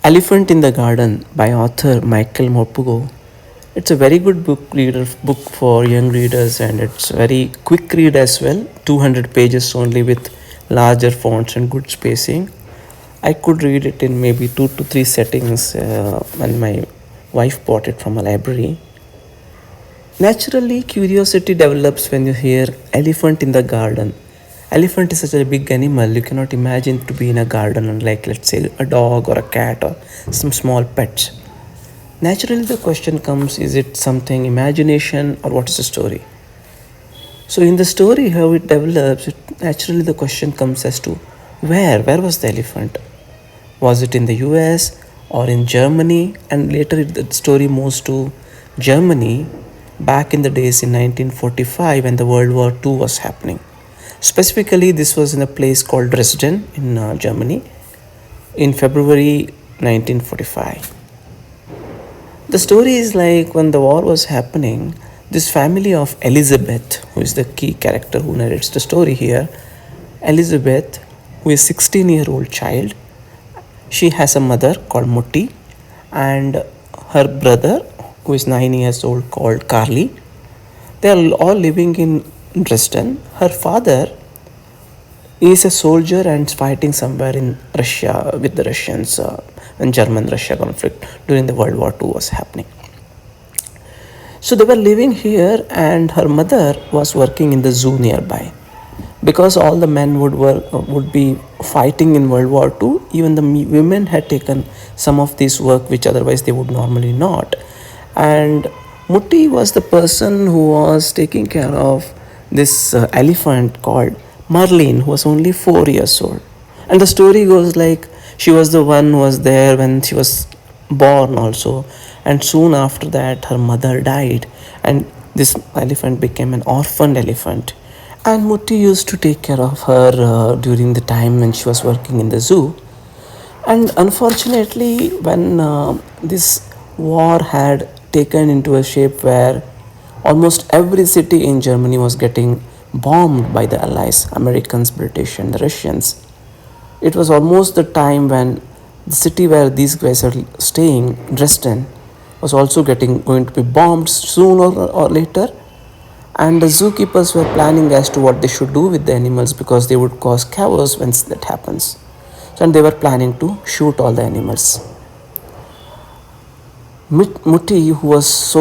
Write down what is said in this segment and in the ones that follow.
Elephant in the Garden by author Michael Morpurgo. It's a very good book for young readers, and it's a very quick read as well. 200 pages only with larger fonts and good spacing. I could read it in maybe 2 to 3 settings when my wife bought it from a library. Naturally, curiosity develops when you hear elephant in the garden. Elephant is such a big animal, you cannot imagine to be in a garden unlike, let's say, a dog or a cat or some small pets. Naturally, the question comes, is it something imagination or what is the story? So, in the story, how it develops, naturally the question comes as to where was the elephant? Was it in the US or in Germany? And later the story moves to Germany back in the days in 1945 when the World War II was happening. Specifically, this was in a place called Dresden in Germany in February 1945. The story is like when the war was happening, this family of Elizabeth, who is the key character who narrates the story here, Elizabeth, who is a 16-year-old child, she has a mother called Mutti and her brother, who is 9 years old, called Carly. They are all living in Dresden. Her father is a soldier and fighting somewhere in Russia with the Russians when German-Russia conflict during the World War II was happening. So they were living here, and her mother was working in the zoo nearby. Because all the men would be fighting in World War II, even the women had taken some of this work which otherwise they would normally not. And Mutti was the person who was taking care of this elephant called Marlene, who was only 4 years old. And the story goes like she was the one who was there when she was born also. And soon after that, her mother died, and this elephant became an orphaned elephant. And Mutti used to take care of her during the time when she was working in the zoo. And unfortunately, when this war had taken into a shape where almost every city in Germany was getting bombed by the Allies, Americans, British, and the Russians, it was almost the time when the city where these guys are staying, Dresden, was also going to be bombed sooner or later. And the zookeepers were planning as to what they should do with the animals because they would cause chaos when that happens. So, and they were planning to shoot all the animals. Mutti, who was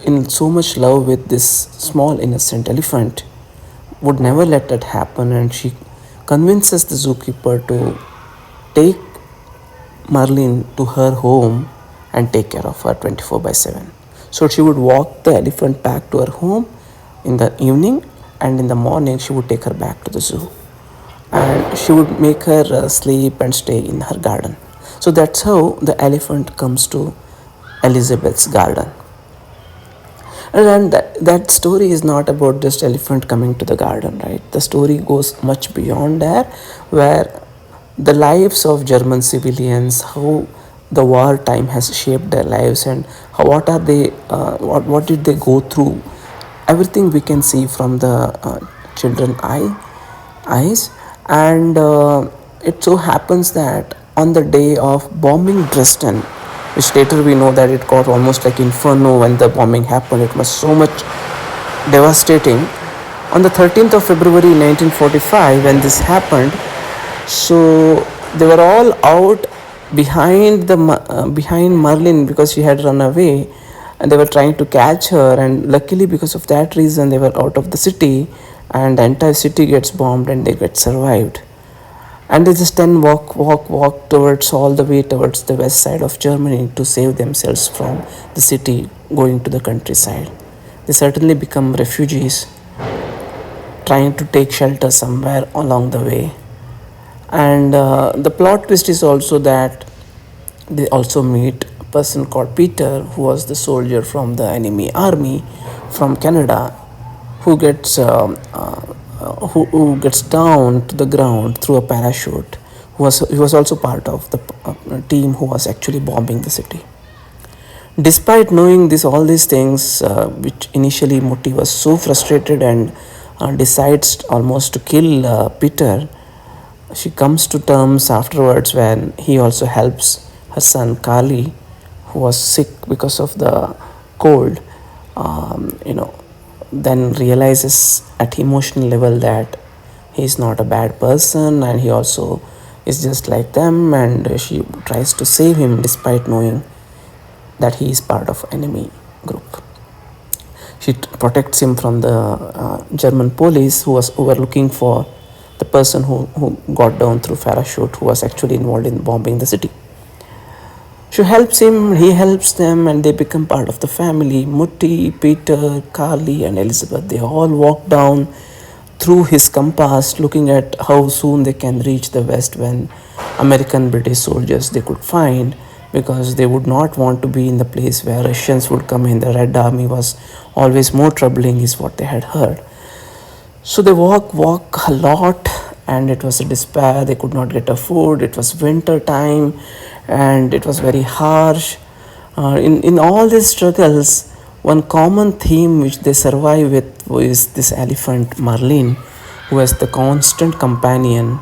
in so much love with this small innocent elephant, would never let that happen, and she convinces the zookeeper to take Marlene to her home and take care of her 24/7. So she would walk the elephant back to her home in the evening, and in the morning she would take her back to the zoo. And she would make her sleep and stay in her garden. So that's how the elephant comes to Elizabeth's garden. And that story is not about just elephant coming to the garden, right? The story goes much beyond there, where the lives of German civilians, how the war time has shaped their lives, and what are they, what did they go through. Everything we can see from the children eyes. And it so happens that on the day of bombing Dresden, which later we know that it got almost like inferno when the bombing happened, it was so much devastating. On the 13th of February 1945, when this happened, so they were all out behind Marlene because she had run away, and they were trying to catch her, and luckily because of that reason they were out of the city, and the entire city gets bombed and they get survived. And they just then walk towards all the way towards the west side of Germany to save themselves from the city going to the countryside. They certainly become refugees trying to take shelter somewhere along the way. And the plot twist is also that they also meet a person called Peter, who was the soldier from the enemy army from Canada, who gets who gets down to the ground through a parachute. He was also part of the team who was actually bombing the city. Despite knowing all these things, which initially Mutti was so frustrated and decides almost to kill Peter, she comes to terms afterwards when he also helps her son Kali, who was sick because of the cold, um, you know, then realizes at emotional level that he is not a bad person and he also is just like them, and she tries to save him despite knowing that he is part of enemy group. She protects him from the German police who were looking for the person who got down through parachute, who was actually involved in bombing the city. She helps him, he helps them, and they become part of the family. Mutti, Peter, Carly, and Elizabeth, they all walk down through his compass, looking at how soon they can reach the west when American British soldiers they could find, because they would not want to be in the place where Russians would come in. The Red Army was always more troubling, is what they had heard. So they walk a lot, and it was a despair. They could not get a food. It was winter time, and it was very harsh. In all these struggles, one common theme which they survive with is this elephant Marlene, who was the constant companion,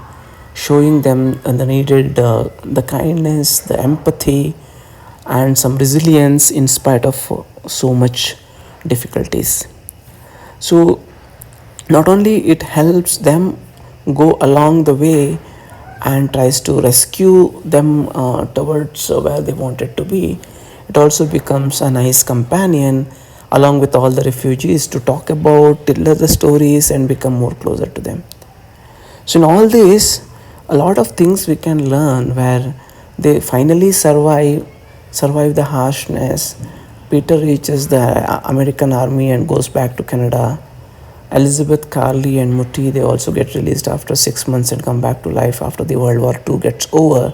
showing them the needed the kindness, the empathy, and some resilience in spite of so much difficulties. So not only it helps them go along the way and tries to rescue them towards where they wanted to be, it also becomes a nice companion along with all the refugees to talk about, tell the stories, and become more closer to them. So in all this, a lot of things we can learn where they finally survive the harshness. Peter reaches the American army and goes back to Canada. Elizabeth, Carly, and Mutti, they also get released after 6 months and come back to life after the World War II gets over.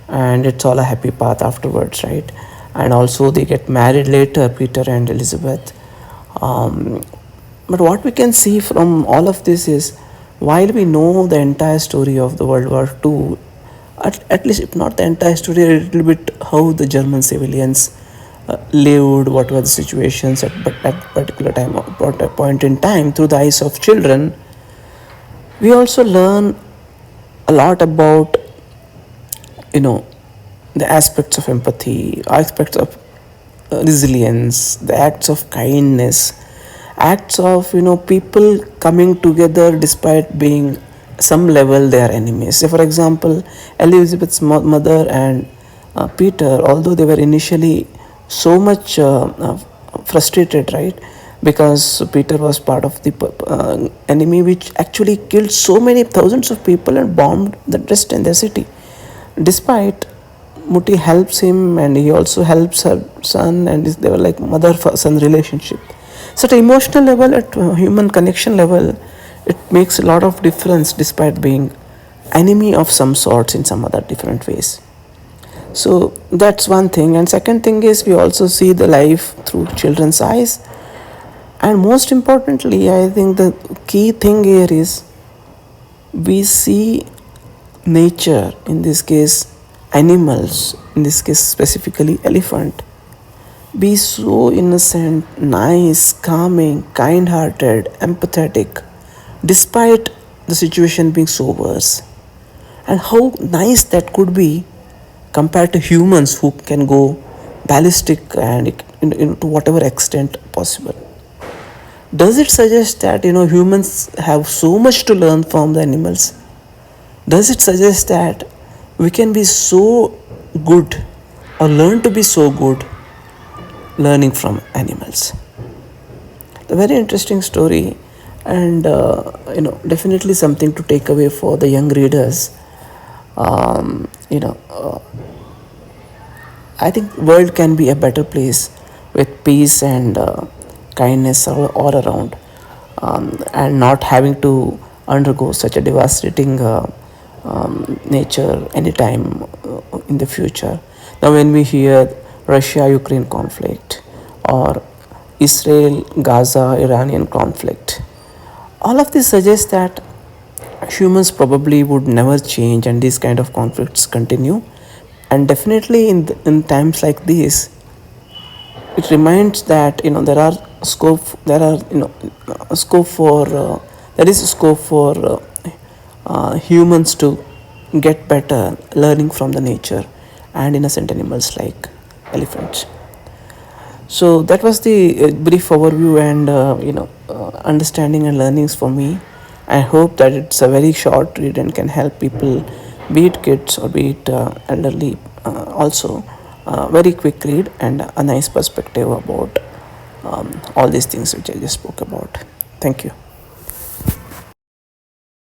And it's all a happy path afterwards, right? And also they get married later, Peter and Elizabeth. But what we can see from all of this is, while we know the entire story of the World War II, at least if not the entire story, a little bit how the German civilians lived, what were the situations at particular time, at a point in time, through the eyes of children, we also learn a lot about, the aspects of empathy, aspects of resilience, the acts of kindness, acts of people coming together despite being some level they are enemies. Say for example, Elizabeth's mother and Peter, although they were initially so much frustrated, right, because Peter was part of the enemy which actually killed so many thousands of people and bombed the Dresden, their city. Despite Mutti helps him and he also helps her son, and they were like mother-son relationship. So at emotional level, at human connection level, it makes a lot of difference despite being enemy of some sorts in some other different ways. So that's one thing. And second thing is, we also see the life through children's eyes. And most importantly, I think the key thing here is we see nature, in this case animals, in this case specifically elephant, be so innocent, nice, calming, kind-hearted, empathetic, despite the situation being so worse. And how nice that could be compared to humans who can go ballistic and to whatever extent possible. Does it suggest that humans have so much to learn from the animals? Does it suggest that we can be so good or learn to be so good learning from animals? A very interesting story, and definitely something to take away for the young readers. I think world can be a better place with peace and kindness all around, and not having to undergo such a devastating nature anytime in the future. Now when we hear Russia-Ukraine conflict or Israel-Gaza-Iranian conflict, all of this suggests that humans probably would never change and these kind of conflicts continue. And definitely in times like this, it reminds that there are scope there are scope for there is scope for humans to get better learning from the nature and innocent animals like elephants. So that was the brief overview and understanding and learnings for me. I hope that it's a very short read and can help people, be it kids or be it elderly, also very quick read and a nice perspective about all these things which I just spoke about. Thank you.